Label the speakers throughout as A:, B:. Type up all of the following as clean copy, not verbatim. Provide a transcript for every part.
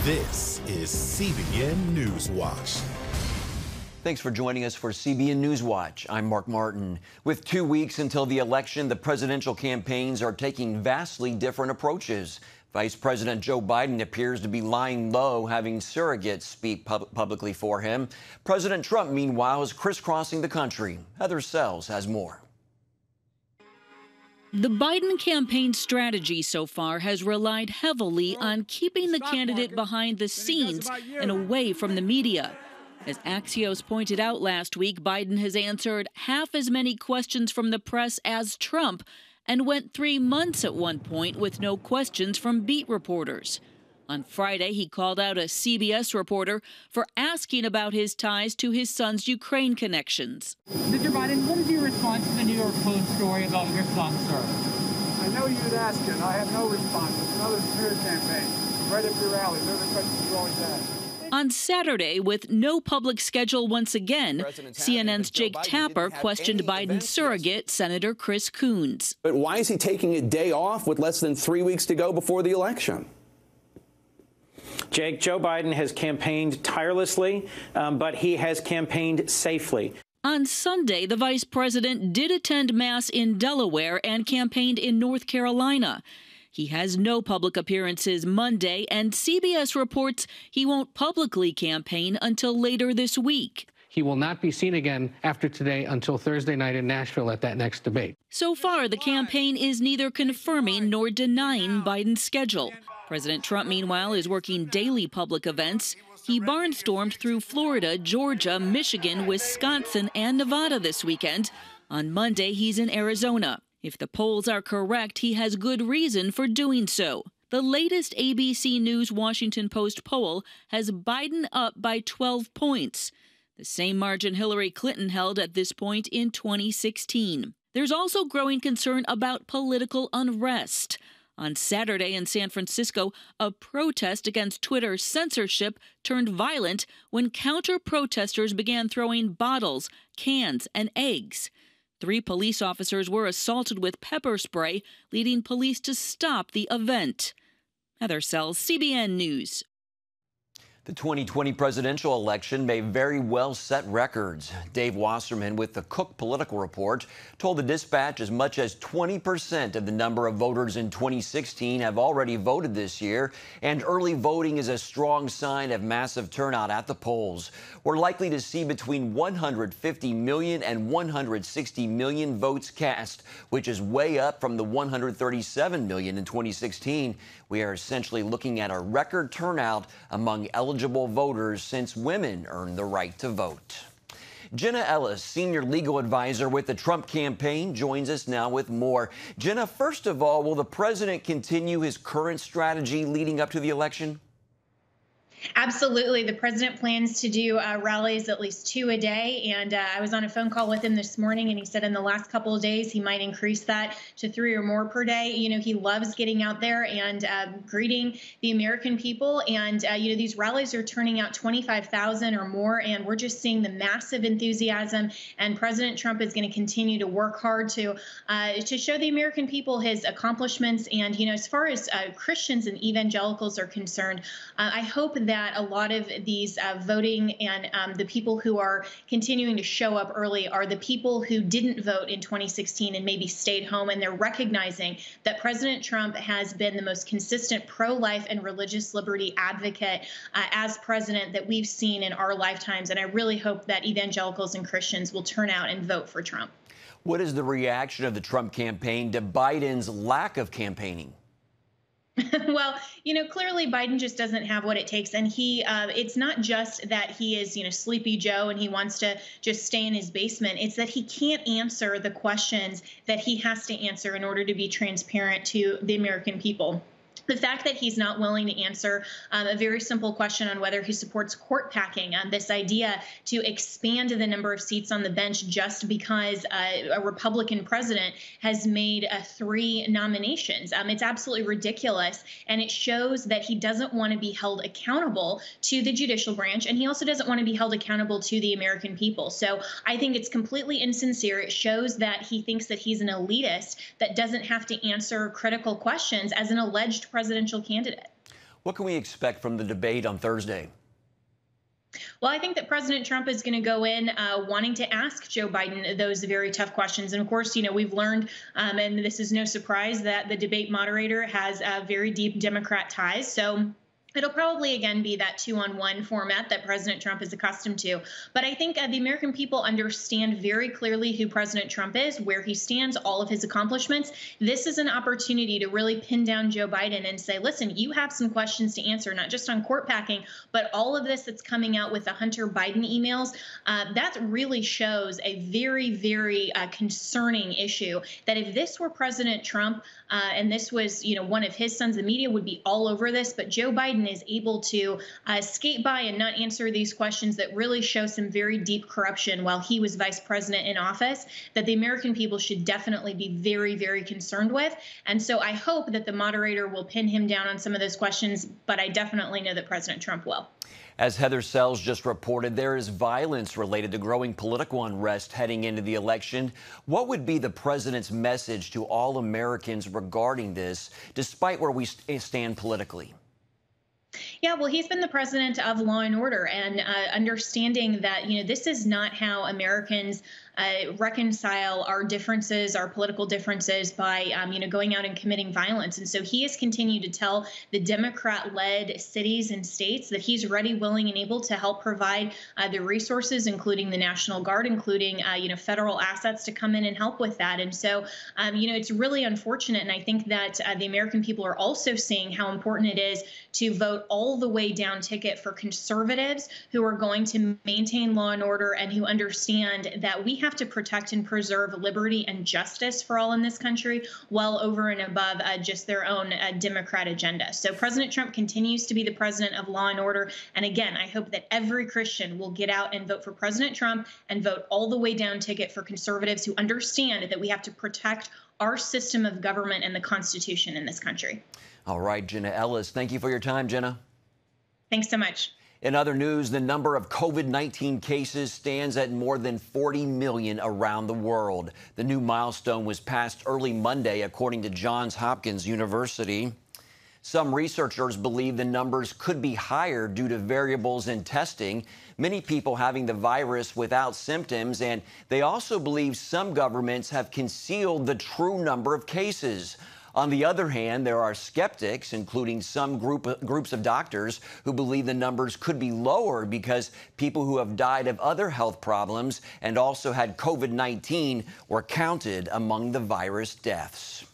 A: This is CBN NewsWatch.
B: Thanks for joining us for CBN NewsWatch. I'm Mark Martin. With 2 weeks until the election, the presidential campaigns are taking vastly different approaches. Vice President Joe Biden appears to be lying low, having surrogates speak publicly for him. President Trump, meanwhile, is crisscrossing the country. Heather Sells has more.
C: The Biden campaign strategy so far has relied heavily on keeping the candidate behind the scenes and away from the media. As Axios pointed out last week, Biden has answered half as many questions from the press as Trump and went 3 months at one point with no questions from beat reporters. On Friday, he called out a CBS reporter for asking about his ties to his son's Ukraine connections.
D: Mr. Biden, what is your response to the New York Post story about your son, sir?
E: I know you'd ask it. I have no response. It's another smear campaign. Right up your alley. They're the questions you always ask.
C: On Saturday, with no public schedule once again, CNN's Jake Tapper questioned Biden's surrogate, Senator Chris Coons.
F: But why is he taking a day off with less than 3 weeks to go before the election?
G: Jake, Joe Biden has campaigned tirelessly, but he has campaigned safely.
C: On Sunday, the vice president did attend Mass in Delaware and campaigned in North Carolina. He has no public appearances Monday, and CBS reports he won't publicly campaign until later this week.
H: He will not be seen again after today until Thursday night in Nashville at that next debate.
C: So far, the campaign is neither confirming nor denying Biden's schedule. President Trump, meanwhile, is working daily public events. He barnstormed through Florida, Georgia, Michigan, Wisconsin, and Nevada this weekend. On Monday, he's in Arizona. If the polls are correct, he has good reason for doing so. The latest ABC News Washington Post poll has Biden up by 12 points, the same margin Hillary Clinton held at this point in 2016. There's also growing concern about political unrest. On Saturday in San Francisco, a protest against Twitter's censorship turned violent when counter-protesters began throwing bottles, cans, and eggs. 3 police officers were assaulted with pepper spray, leading police to stop the event. Heather Sells, CBN News.
B: The 2020 presidential election may very well set records. Dave Wasserman with the Cook Political Report told the Dispatch as much as 20% of the number of voters in 2016 have already voted this year, and early voting is a strong sign of massive turnout at the polls. We're likely to see between 150 million and 160 million votes cast, which is way up from the 137 million in 2016. We are essentially looking at a record turnout among eligible voters since women earned the right to vote. Jenna Ellis, senior legal advisor with the Trump campaign, joins us now with more. Jenna, first of all, will the president continue his current strategy leading up to the election?
I: Absolutely. The president plans to do rallies, at least 2 a day. And I was on a phone call with him this morning, and he said in the last couple of days he might increase that to 3 or more per day. You know, he loves getting out there and greeting the American people. And, you know, these rallies are turning out 25,000 or more. And we're just seeing the massive enthusiasm. And President Trump is going to continue to work hard to show the American people his accomplishments. And, you know, as far as Christians and evangelicals are concerned, I hope that a lot of these voting and the people who are continuing to show up early are the people who didn't vote in 2016 and maybe stayed home, and they're recognizing that President Trump has been the most consistent pro-life and religious liberty advocate as president that we've seen in our lifetimes. And I really hope that evangelicals and Christians will turn out and vote for Trump.
B: What is the reaction of the Trump campaign to Biden's lack of campaigning?
I: Well, you know, clearly Biden just doesn't have what it takes. And it's not just that he is, you know, Sleepy Joe and he wants to just stay in his basement. It's that he can't answer the questions that he has to answer in order to be transparent to the American people. The fact that he's not willing to answer a very simple question on whether he supports court packing, this idea to expand the number of seats on the bench just because a Republican president has made 3 nominations. It's absolutely ridiculous, and it shows that he doesn't want to be held accountable to the judicial branch, and he also doesn't want to be held accountable to the American people. So I think it's completely insincere. It shows that he thinks that he's an elitist that doesn't have to answer critical questions as an alleged presidential candidate.
B: What can we expect from the debate on Thursday?
I: Well, I think that President Trump is going to go in wanting to ask Joe Biden those very tough questions. And of course, we've learned, and this is no surprise, that the debate moderator has very deep Democrat ties. So it'll probably, again, be that 2-on-1 format that President Trump is accustomed to. But I think the American people understand very clearly who President Trump is, where he stands, all of his accomplishments. This is an opportunity to really pin down Joe Biden and say, listen, you have some questions to answer, not just on court packing, but all of this that's coming out with the Hunter Biden emails. That really shows a very, very concerning issue, that if this were President Trump and this was, one of his sons, the media would be all over this. But Joe Biden is able to skate by and not answer these questions that really show some very deep corruption while he was vice president in office, that the American people should definitely be very, very concerned with. And so I hope that the moderator will pin him down on some of those questions, but I definitely know that President Trump will.
B: As Heather Sells just reported, there is violence related to growing political unrest heading into the election. What would be the president's message to all Americans regarding this, despite where we stand politically?
I: Yeah, well, he's been the president of law and order, and understanding that, this is not how Americans reconcile our differences, our political differences, by, going out and committing violence. And so he has continued to tell the Democrat-led cities and states that he's ready, willing, and able to help provide the resources, including the National Guard, including, federal assets to come in and help with that. And so, it's really unfortunate. And I think that the American people are also seeing how important it is to vote all the way down ticket for conservatives who are going to maintain law and order and who understand that we have to protect and preserve liberty and justice for all in this country, well over and above just their own Democrat agenda. So President Trump continues to be the president of law and order. And again, I hope that every Christian will get out and vote for President Trump and vote all the way down ticket for conservatives who understand that we have to protect our system of government and the Constitution in this country.
B: All right, Jenna Ellis, thank you for your time, Jenna.
I: Thanks so much.
B: In other news, the number of COVID-19 cases stands at more than 40 million around the world. The new milestone was passed early Monday, according to Johns Hopkins University. Some researchers believe the numbers could be higher due to variables in testing, many people having the virus without symptoms, and they also believe some governments have concealed the true number of cases. On the other hand, there are skeptics, including some groups of doctors, who believe the numbers could be lower because people who have died of other health problems and also had COVID-19 were counted among the virus deaths.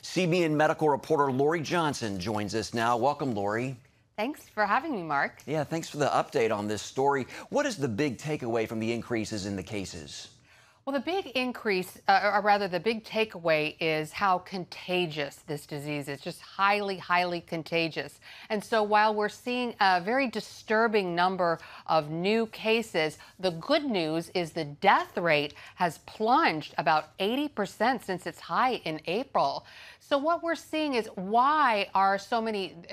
B: CBN medical reporter Lori Johnson joins us now. Welcome, Lori.
J: Thanks for having me, Mark.
B: Yeah, thanks for the update on this story. What is the big takeaway from the increases in the cases?
J: Well, the big increase, or rather the big takeaway, is how contagious this disease is, just highly, highly contagious. And so while we're seeing a very disturbing number of new cases, the good news is the death rate has plunged about 80% since its high in April. So what we're seeing is why are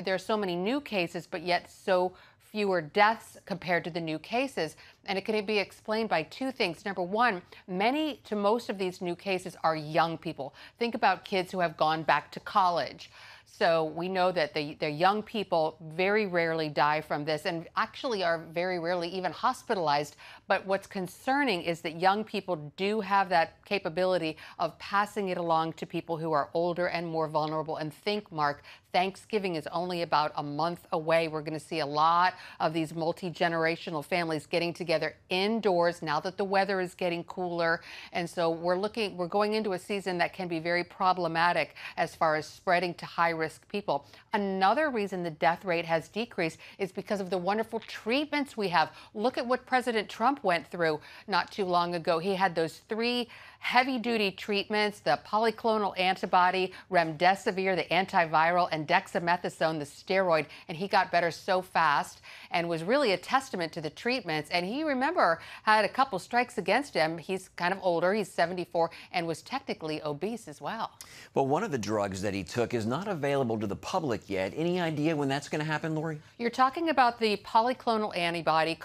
J: there's so many new cases, but yet so fewer deaths compared to the new cases. And it can be explained by two things. Number one, many to most of these new cases are young people. Think about kids who have gone back to college. So we know that the young people very rarely die from this and actually are very rarely even hospitalized. But what's concerning is that young people do have that capability of passing it along to people who are older and more vulnerable. And think, Mark, Thanksgiving is only about a month away. We're going to see a lot of these multi-generational families getting together indoors now that the weather is getting cooler. And so we're going into a season that can be very problematic as far as spreading to high-risk people. Another reason the death rate has decreased is because of the wonderful treatments we have. Look at what President Trump went through not too long ago. He had those 3 heavy-duty treatments, the polyclonal antibody, remdesivir, the antiviral, and dexamethasone, the steroid, and he got better so fast and was really a testament to the treatments. And he, remember, had a couple strikes against him. He's kind of older, he's 74, and was technically obese as well.
B: Well, one of the drugs that he took is not available to the public yet. Any idea when that's going to happen, Lori?
J: You're talking about the polyclonal antibody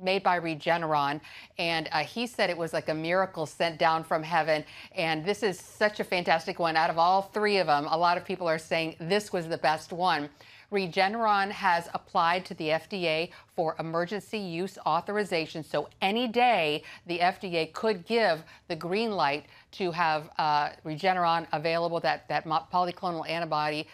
J: made by Regeneron, and he said it was like a miracle sent down from heaven, and this is such a fantastic one. Out of all 3 of them, a lot of people are saying this was the best one. Regeneron has applied to the FDA for emergency use authorization. So any day, the FDA could give the green light to have Regeneron available, that polyclonal antibody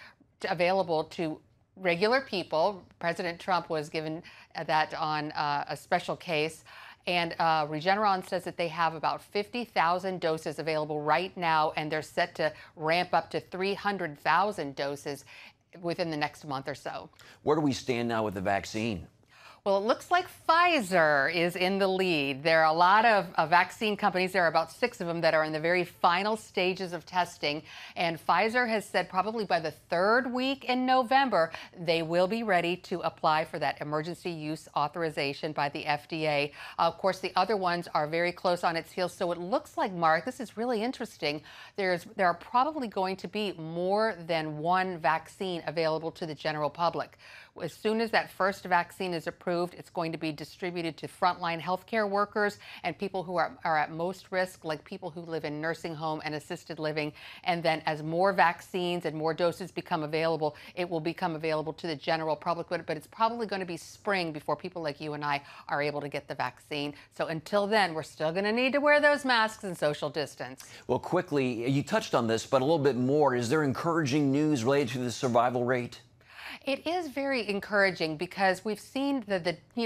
J: available to regular people. President Trump was given that on a special case. And Regeneron says that they have about 50,000 doses available right now, and they're set to ramp up to 300,000 doses within the next month or so.
B: Where do we stand now with the vaccine?
J: Well, it looks like Pfizer is in the lead. There are a lot of vaccine companies. There are about 6 of them that are in the very final stages of testing. And Pfizer has said probably by the 3rd week in November, they will be ready to apply for that emergency use authorization by the FDA. Of course, the other ones are very close on its heels. So it looks like, Mark, this is really interesting. There are probably going to be more than one vaccine available to the general public. As soon as that first vaccine is approved, it's going to be distributed to frontline healthcare workers and people who are at most risk, like people who live in nursing home and assisted living. And then as more vaccines and more doses become available, it will become available to the general public. But it's probably going to be spring before people like you and I are able to get the vaccine. So until then, we're still going to need to wear those masks and social distance.
B: Well, quickly, you touched on this, but a little bit more. Is there encouraging news related to the survival rate?
J: It is very encouraging because we've seen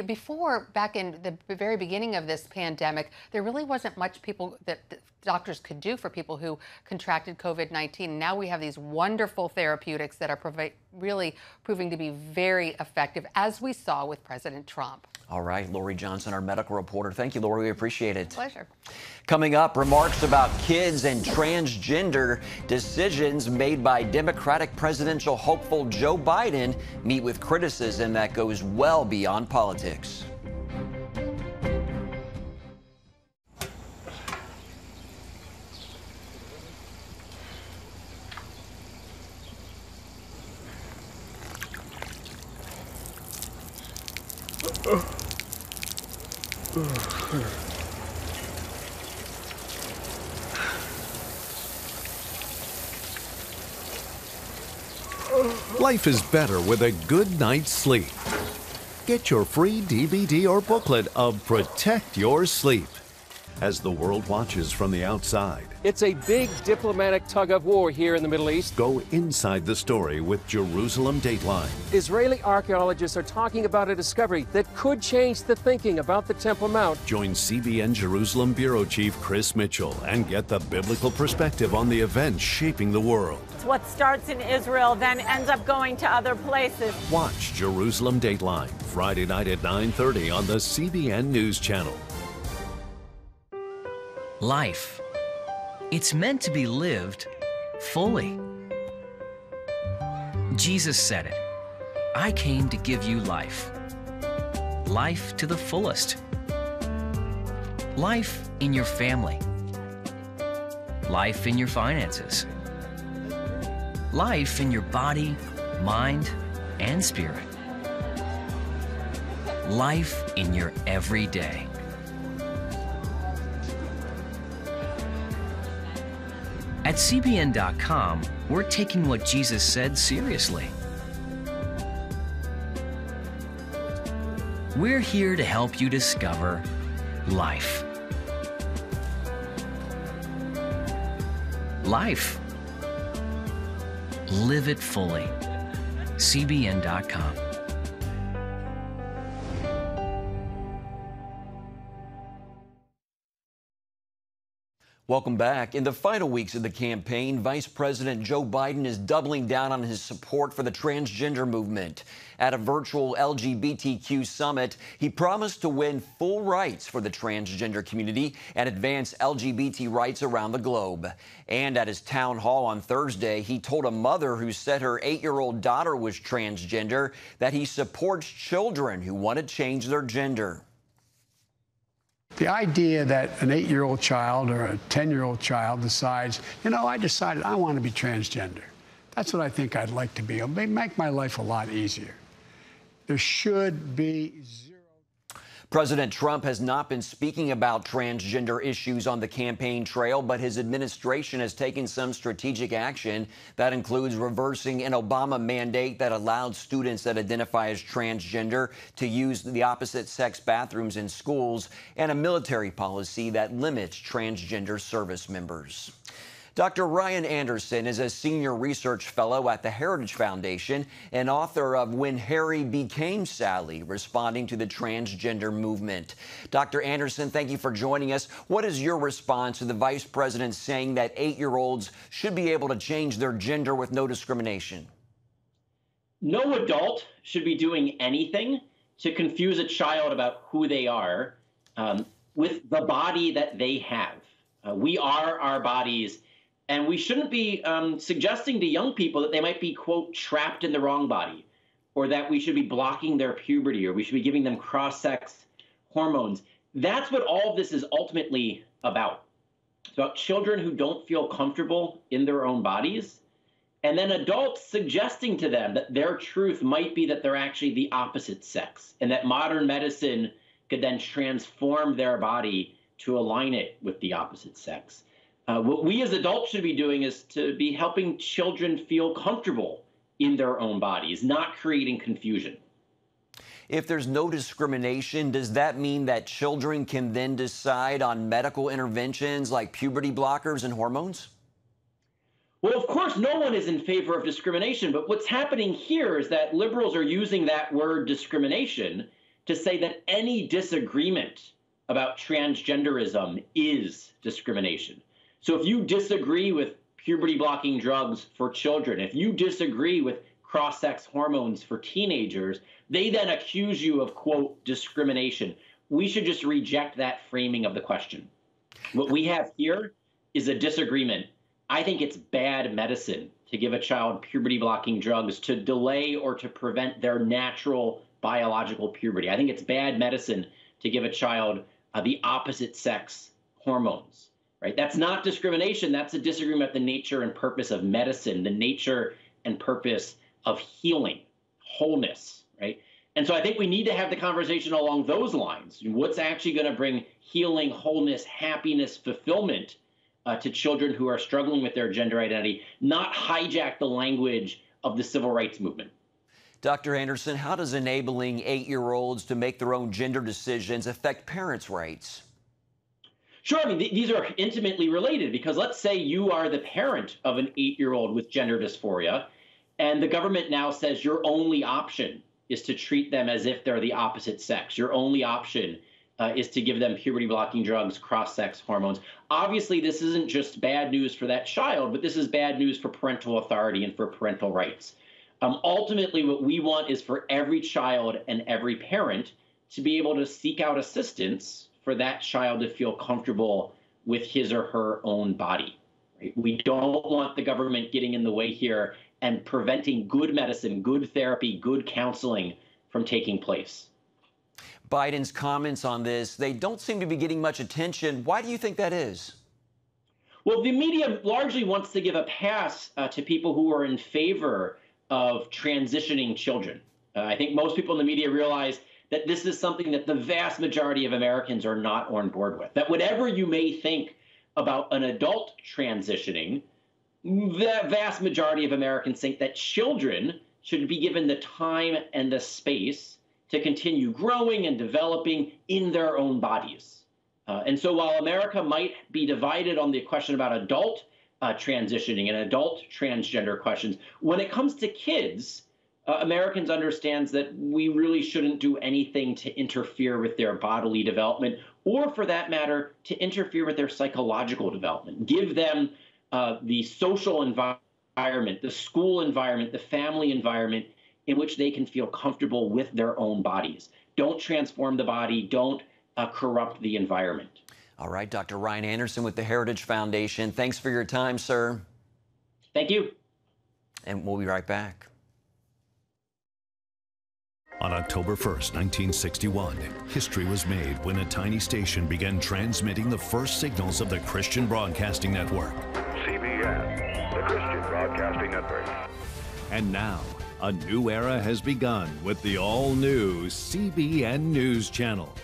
J: before, back in the very beginning of this pandemic, there really wasn't much that doctors could do for people who contracted COVID-19. Now we have these wonderful therapeutics that are really proving to be very effective, as we saw with President Trump.
B: All right, Lori Johnson, our medical reporter. Thank you, Lori. We appreciate it.
J: Pleasure.
B: Coming up, remarks about kids and transgender decisions made by Democratic presidential hopeful Joe Biden meet with criticism that goes well beyond politics.
A: Life is better with a good night's sleep. Get your free DVD or booklet of Protect Your Sleep as the world watches from the outside.
K: It's a big diplomatic tug of war here in the Middle East.
A: Go inside the story with Jerusalem Dateline.
K: Israeli archaeologists are talking about a discovery that could change the thinking about the Temple Mount.
A: Join CBN Jerusalem Bureau Chief Chris Mitchell and get the biblical perspective on the events shaping the world.
L: What starts in Israel then ends up going to other places.
A: Watch Jerusalem Dateline Friday night at 9:30 on the CBN News Channel.
M: Life. It's meant to be lived fully. Jesus said it. I came to give you life. Life to the fullest. Life in your family. Life in your finances. Life in your body, mind, and spirit. Life in your everyday. At CBN.com, we're taking what Jesus said seriously. We're here to help you discover life. Life. Live it fully. CBN.com.
B: Welcome back. In the final weeks of the campaign, Vice President Joe Biden is doubling down on his support for the transgender movement. At a virtual LGBTQ summit, he promised to win full rights for the transgender community and advance LGBT rights around the globe. And at his town hall on Thursday, he told a mother who said her 8-year-old daughter was transgender that he supports children who want to change their gender.
N: The idea that an 8-year-old child or a 10-year-old child decides, you know, I decided I want to be transgender. That's what I think I'd like to be. It'll make my life a lot easier. There should be zero.
B: President Trump has not been speaking about transgender issues on the campaign trail, but his administration has taken some strategic action. That includes reversing an Obama mandate that allowed students that identify as transgender to use the opposite sex bathrooms in schools, and a military policy that limits transgender service members. Dr. Ryan Anderson is a senior research fellow at the Heritage Foundation and author of When Harry Became Sally, responding to the transgender movement. Dr. Anderson, thank you for joining us. What is your response to the vice president saying that 8-year-olds should be able to change their gender with no discrimination?
O: No adult should be doing anything to confuse a child about who they are with the body that they have. We are our bodies. And we shouldn't be suggesting to young people that they might be, quote, trapped in the wrong body, or that we should be blocking their puberty, or we should be giving them cross-sex hormones. That's what all of this is ultimately about. It's about children who don't feel comfortable in their own bodies, and then adults suggesting to them that their truth might be that they're actually the opposite sex, and that modern medicine could then transform their body to align it with the opposite sex. What we as adults should be doing is to be helping children feel comfortable in their own bodies, not creating confusion.
B: If there's no discrimination, does that mean that children can then decide on medical interventions like puberty blockers and hormones?
O: Well, of course, no one is in favor of discrimination, but what's happening here is that liberals are using that word discrimination to say that any disagreement about transgenderism is discrimination. So if you disagree with puberty-blocking drugs for children, if you disagree with cross-sex hormones for teenagers, they then accuse you of, quote, discrimination. We should just reject that framing of the question. What we have here is a disagreement. I think it's bad medicine to give a child puberty-blocking drugs to delay or to prevent their natural biological puberty. I think it's bad medicine to give a child the opposite sex hormones. Right? That's not discrimination. That's a disagreement about the nature and purpose of medicine, the nature and purpose of healing, wholeness, right? And so I think we need to have the conversation along those lines. What's actually going to bring healing, wholeness, happiness, fulfillment to children who are struggling with their gender identity, not hijack the language of the civil rights movement.
B: Dr. Anderson, how does enabling 8-year-olds to make their own gender decisions affect parents' rights?
O: Sure, I mean, these are intimately related, because let's say you are the parent of an 8-year-old with gender dysphoria, and the government now says your only option is to treat them as if they're the opposite sex. Your only option is to give them puberty-blocking drugs, cross-sex hormones. Obviously, this isn't just bad news for that child, but this is bad news for parental authority and for parental rights. Ultimately, what we want is for every child and every parent to be able to seek out assistance for that child to feel comfortable with his or her own body. Right? We don't want the government getting in the way here and preventing good medicine, good therapy, good counseling from taking place.
B: Biden's comments on this, they don't seem to be getting much attention. Why do you think that is?
O: Well, the media largely wants to give a pass to people who are in favor of transitioning children. I think most people in the media realize that this is something that the vast majority of Americans are not on board with. That whatever you may think about an adult transitioning, the vast majority of Americans think that children should be given the time and the space to continue growing and developing in their own bodies. And so while America might be divided on the question about adult transitioning and adult transgender questions, when it comes to kids, Americans understands that we really shouldn't do anything to interfere with their bodily development, or for that matter, to interfere with their psychological development. Give them the social environment, the school environment, the family environment in which they can feel comfortable with their own bodies. Don't transform the body. Don't corrupt the environment.
B: All right, Dr. Ryan Anderson with the Heritage Foundation. Thanks for your time, sir.
O: Thank you.
B: And we'll be right back.
A: On October 1st, 1961, history was made when a tiny station began transmitting the first signals of the Christian Broadcasting Network.
P: CBN, the Christian Broadcasting Network.
A: And now, a new era has begun with the all-new CBN News Channel.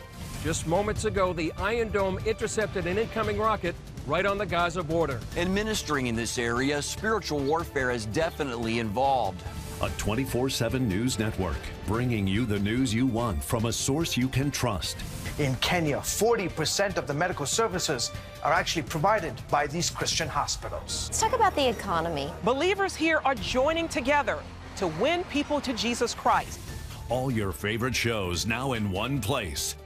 K: Just moments ago, the Iron Dome intercepted an incoming rocket right on the Gaza border.
B: Administering in this area, spiritual warfare is definitely involved.
A: A 24/7 news network, bringing you the news you want from a source you can trust.
Q: In Kenya, 40% of the medical services are actually provided by these Christian hospitals.
R: Let's talk about the economy.
S: Believers here are joining together to win people to Jesus Christ.
A: All your favorite shows now in one place.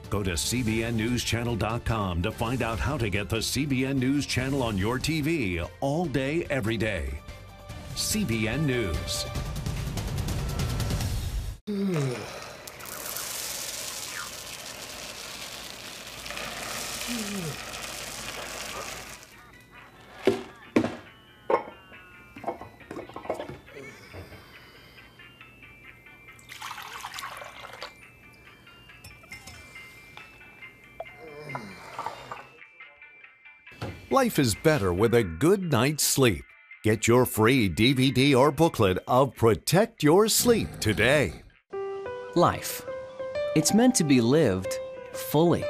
A: Go to CBNNewsChannel.com to find out how to get the CBN News Channel on your TV all day, every day. CBN News. Life is better with a good night's sleep. Get your free DVD or booklet of Protect Your Sleep today.
M: Life. It's meant to be lived fully.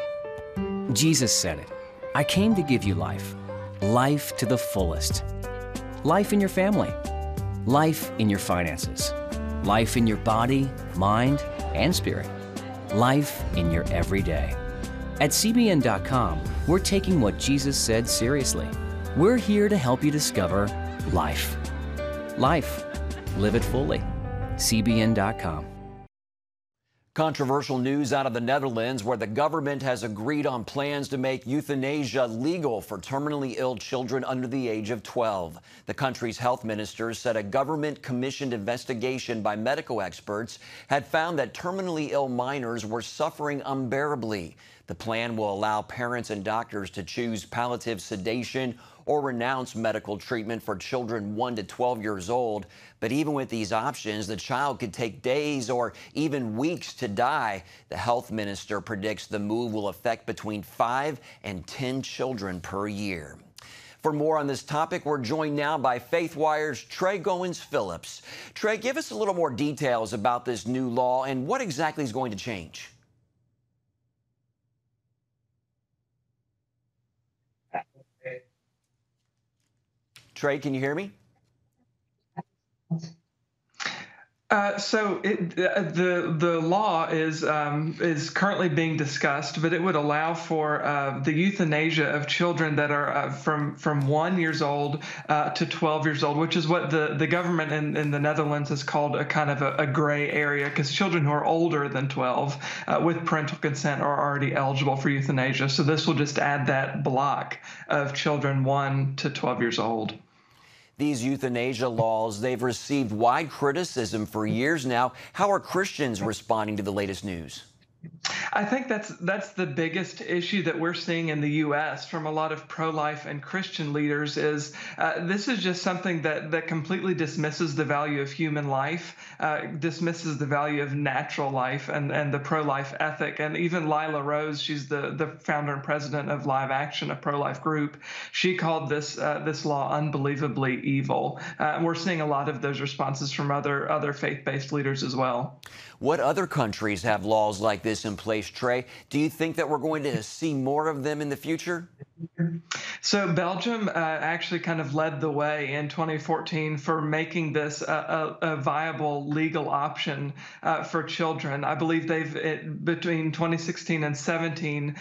M: Jesus said it. I came to give you life. Life to the fullest. Life in your family. Life in your finances. Life in your body, mind, and spirit. Life in your everyday. At CBN.com, we're taking what Jesus said seriously. We're here to help you discover life. Life. Live it fully. CBN.com.
B: Controversial news out of the Netherlands, where the government has agreed on plans to make euthanasia legal for terminally ill children under the age of 12. The country's health minister said a government-commissioned investigation by medical experts had found that terminally ill minors were suffering unbearably. The plan will allow parents and doctors to choose palliative sedation or renounce medical treatment for children 1 to 12 years old. But even with these options, the child could take days or even weeks to die. The health minister predicts the move will affect between 5 and 10 children per year. For more on this topic, we're joined now by FaithWire's Trey Goins-Phillips. Trey, give us a little more details about this new law and what exactly is going to change. Trey, can you hear me?
T: The law is currently being discussed, but it would allow for the euthanasia of children that are from 1 year old to 12 years old, which is what the government in the Netherlands has called a kind of a gray area, because children who are older than 12 with parental consent are already eligible for euthanasia. So this will just add that block of children 1 to 12 years old.
B: These euthanasia laws, they've received wide criticism for years now. How are Christians responding to the latest news?
T: I think that's the biggest issue that we're seeing in the U.S. from a lot of pro-life and Christian leaders is this is just something that completely dismisses the value of human life, dismisses the value of natural life and the pro-life ethic. And even Lila Rose, she's the founder and president of Live Action, a pro-life group. She called this law unbelievably evil. We're seeing a lot of those responses from other faith-based leaders as well.
B: What other countries have laws like this in place, Trey? Do you think that we're going to see more of them in the future?
T: So Belgium actually kind of led the way in 2014 for making this a viable legal option for children. I believe between 2016 and 17,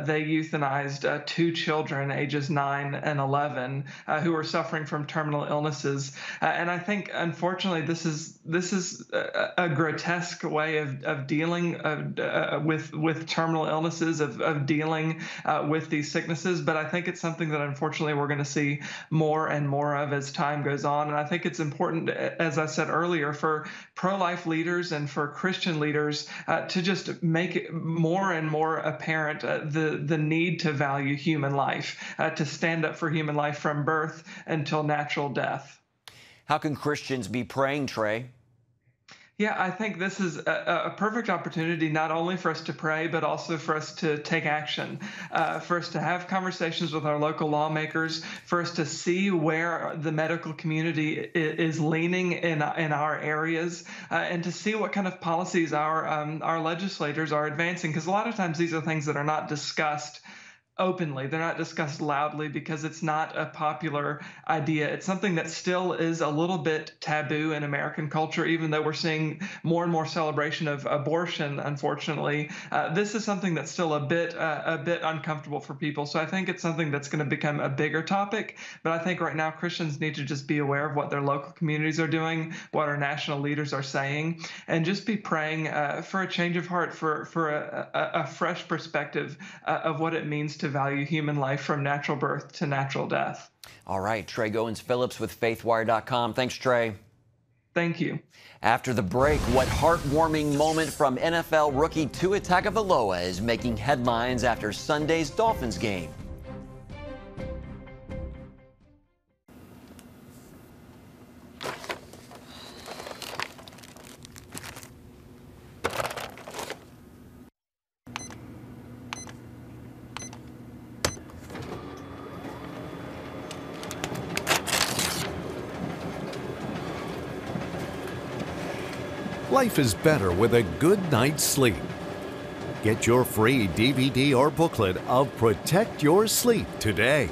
T: they euthanized 2 children ages 9 and 11 who were suffering from terminal illnesses. And I think, unfortunately, this is a grotesque way of dealing with terminal illnesses, of dealing with these sicknesses. But I think it's something that unfortunately we're going to see more and more of as time goes on. And I think it's important, as I said earlier, for pro-life leaders and for Christian leaders to just make it more and more apparent the need to value human life, to stand up for human life from birth until natural death.
B: How can Christians be praying, Trey?
T: Yeah, I think this is a perfect opportunity not only for us to pray, but also for us to take action, for us to have conversations with our local lawmakers, for us to see where the medical community is leaning in our areas, and to see what kind of policies our legislators are advancing. Because a lot of times these are things that are not discussed openly. They're not discussed loudly because it's not a popular idea. It's something that still is a little bit taboo in American culture, even though we're seeing more and more celebration of abortion, unfortunately. This is something that's still a bit uncomfortable for people. So I think it's something that's going to become a bigger topic. But I think right now Christians need to just be aware of what their local communities are doing, what our national leaders are saying, and just be praying for a change of heart, for a fresh perspective of what it means to value human life from natural birth to natural death.
B: All right, Trey Goins-Phillips with FaithWire.com. Thanks, Trey.
T: Thank you.
B: After the break, what heartwarming moment from NFL rookie Tua Tagovailoa is making headlines after Sunday's Dolphins game?
A: Life is better with a good night's sleep. Get your free DVD or booklet of Protect Your Sleep today.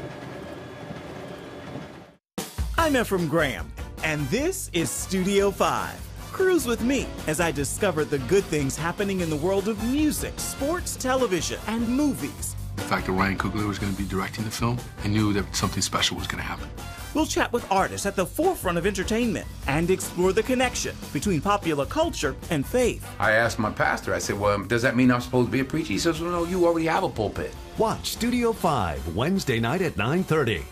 R: I'm Ephraim Graham, and this is Studio 5. Cruise with me as I discover the good things happening in the world of music, sports, television, and movies.
U: The fact that Ryan Coogler was going to be directing the film, I knew that something special was going to happen.
R: We'll chat with artists at the forefront of entertainment and explore the connection between popular culture and faith.
V: I asked my pastor, I said, well, does that mean I'm supposed to be a preacher? He says, well, no, you already have a pulpit.
A: Watch Studio 5 Wednesday night at 9:30.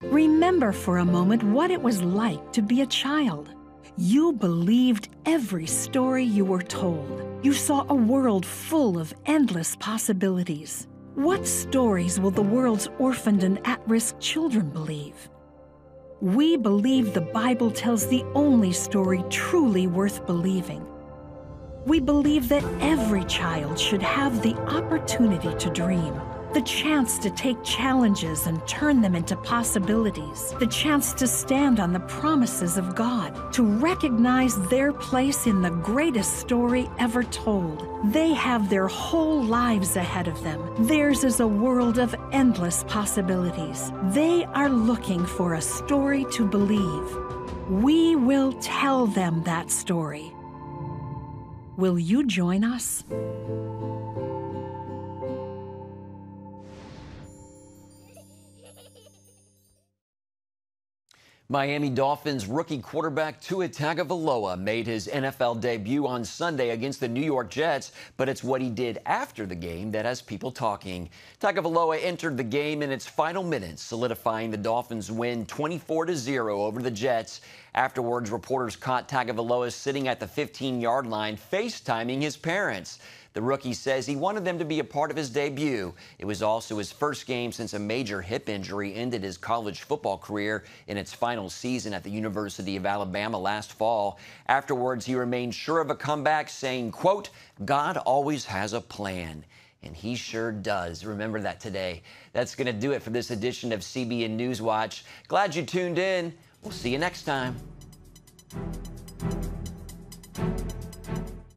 W: Remember for a moment what it was like to be a child. You believed every story you were told. You saw a world full of endless possibilities. What stories will the world's orphaned and at-risk children believe? We believe the Bible tells the only story truly worth believing. We believe that every child should have the opportunity to dream, the chance to take challenges and turn them into possibilities, the chance to stand on the promises of God, to recognize their place in the greatest story ever told. They have their whole lives ahead of them. Theirs is a world of endless possibilities. They are looking for a story to believe. We will tell them that story. Will you join us?
B: Miami Dolphins rookie quarterback Tua Tagovailoa made his NFL debut on Sunday against the New York Jets, but it's what he did after the game that has people talking. Tagovailoa entered the game in its final minutes, solidifying the Dolphins' win 24-0 over the Jets. Afterwards, reporters caught Tagovailoa sitting at the 15-yard line, FaceTiming his parents. The rookie says he wanted them to be a part of his debut. It was also his first game since a major hip injury ended his college football career in its final season at the University of Alabama last fall. Afterwards, he remained sure of a comeback, saying, quote, "God always has a plan." And he sure does. Remember that today. That's going to do it for this edition of CBN News Watch. Glad you tuned in. We'll see you next time.